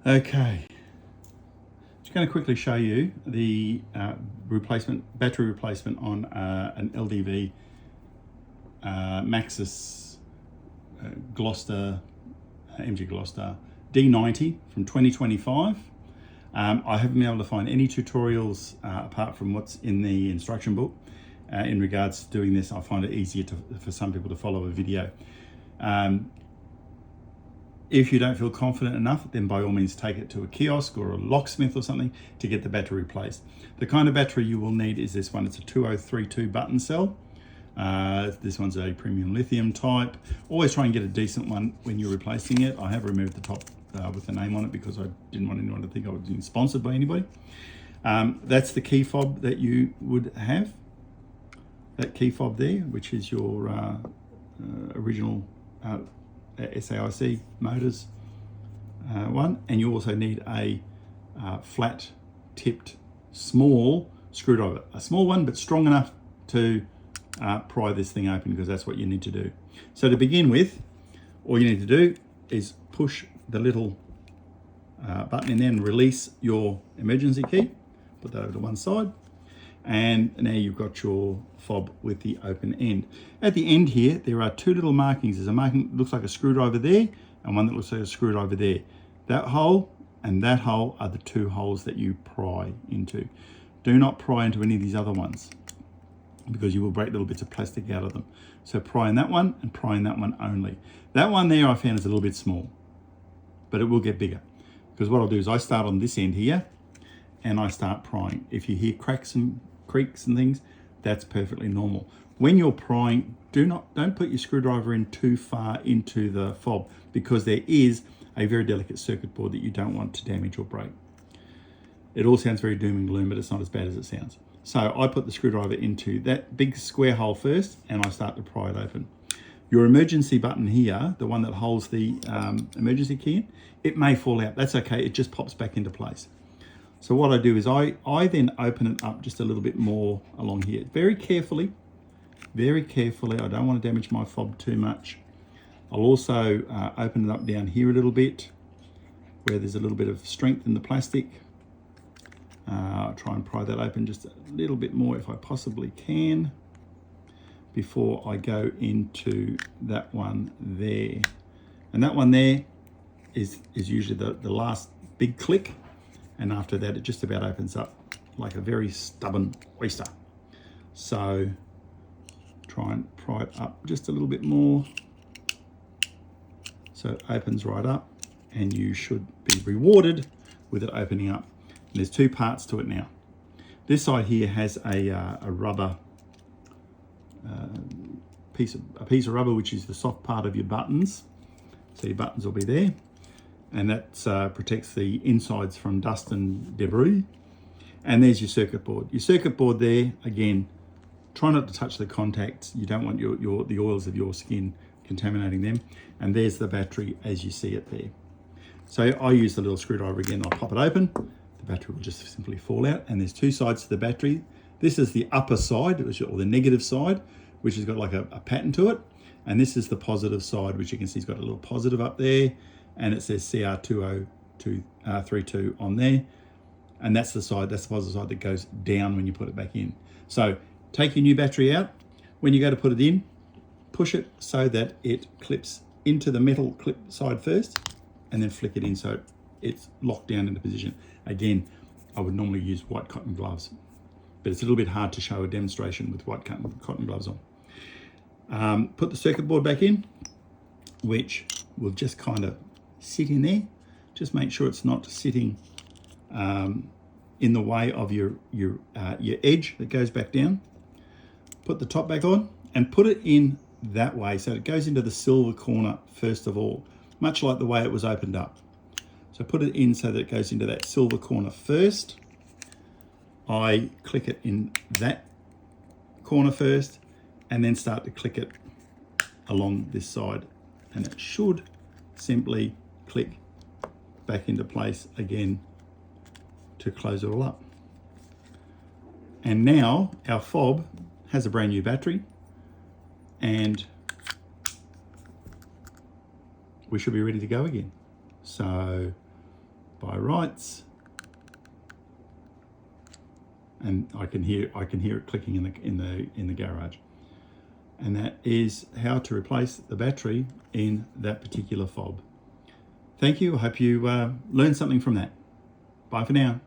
Okay, just going to quickly show you the battery replacement on an LDV Maxus Gloster, MG Gloster D90 from 2025. I haven't been able to find any tutorials apart from what's in the instruction book in regards to doing this. I find it easier for some people to follow a video. If you don't feel confident enough, then by all means take it to a kiosk or a locksmith or something to get the battery replaced. The kind of battery you will need is this one. It's a 2032 button cell. This one's a premium lithium type. Always try and get a decent one when you're replacing it. I have removed the top with the name on it because I didn't want anyone to think I was being sponsored by anybody. That's the key fob that you would have. That key fob there, which is your original SAIC motors one, and you also need a flat tipped small screwdriver, a small one but strong enough to pry this thing open, because that's what you need to do. So to begin with, all you need to do is push the little button in there and release your emergency key. Put that over to one side, and now you've got your fob with the open end. At the end here, there are two little markings. There's a marking that looks like a screwdriver there, and one that looks like a screwdriver there. That hole and that hole are the two holes that you pry into. Do not pry into any of these other ones, because you will break little bits of plastic out of them. So pry in that one and pry in that one only. That one there I found is a little bit small, but it will get bigger. Because what I'll do is I start on this end here and I start prying. If you hear cracks and creaks and things, that's perfectly normal. When you're prying, don't put your screwdriver in too far into the fob, because there is a very delicate circuit board that you don't want to damage or break. It all sounds very doom and gloom, but it's not as bad as it sounds. So I put the screwdriver into that big square hole first, and I start to pry it open. Your emergency button here, the one that holds the emergency key in, it may fall out. That's okay, it just pops back into place. So what I do is I then open it up just a little bit more along here. Very carefully. I don't want to damage my fob too much. I'll also open it up down here a little bit, where there's a little bit of strength in the plastic. I'll try and pry that open just a little bit more if I possibly can before I go into that one there. And that one there is usually the last big click, and after that it just about opens up like a very stubborn oyster. So try and pry it up just a little bit more so it opens right up, and you should be rewarded with it opening up. And there's two parts to it now. This side here has a rubber piece of rubber, which is the soft part of your buttons. So your buttons will be there, and that protects the insides from dust and debris. And there's your circuit board. Your circuit board there, again, try not to touch the contacts. You don't want the oils of your skin contaminating them. And there's the battery as you see it there. So I use the little screwdriver again. I'll pop it open. The battery will just simply fall out. And there's two sides to the battery. This is the upper side, or the negative side, which has got like a pattern to it. And this is the positive side, which you can see has got a little positive up there, and it says CR2032 on there. And that's the positive side that goes down when you put it back in. So take your new battery out. When you go to put it in, push it so that it clips into the metal clip side first, and then flick it in so it's locked down into position. Again, I would normally use white cotton gloves, but it's a little bit hard to show a demonstration with white cotton gloves on. Put the circuit board back in, which will just kind of sit in there. Just make sure it's not sitting in the way of your edge that goes back down. Put the top back on and put it in that way so it goes into the silver corner first of all, much like the way it was opened up. So put it in so that it goes into that silver corner first. I click it in that corner first, and then start to click it along this side, and it should simply click back into place again to close it all up. And now our fob has a brand new battery, and we should be ready to go again. So by rights, and I can hear it clicking in the garage. And that is how to replace the battery in that particular fob. Thank you. I hope you learned something from that. Bye for now.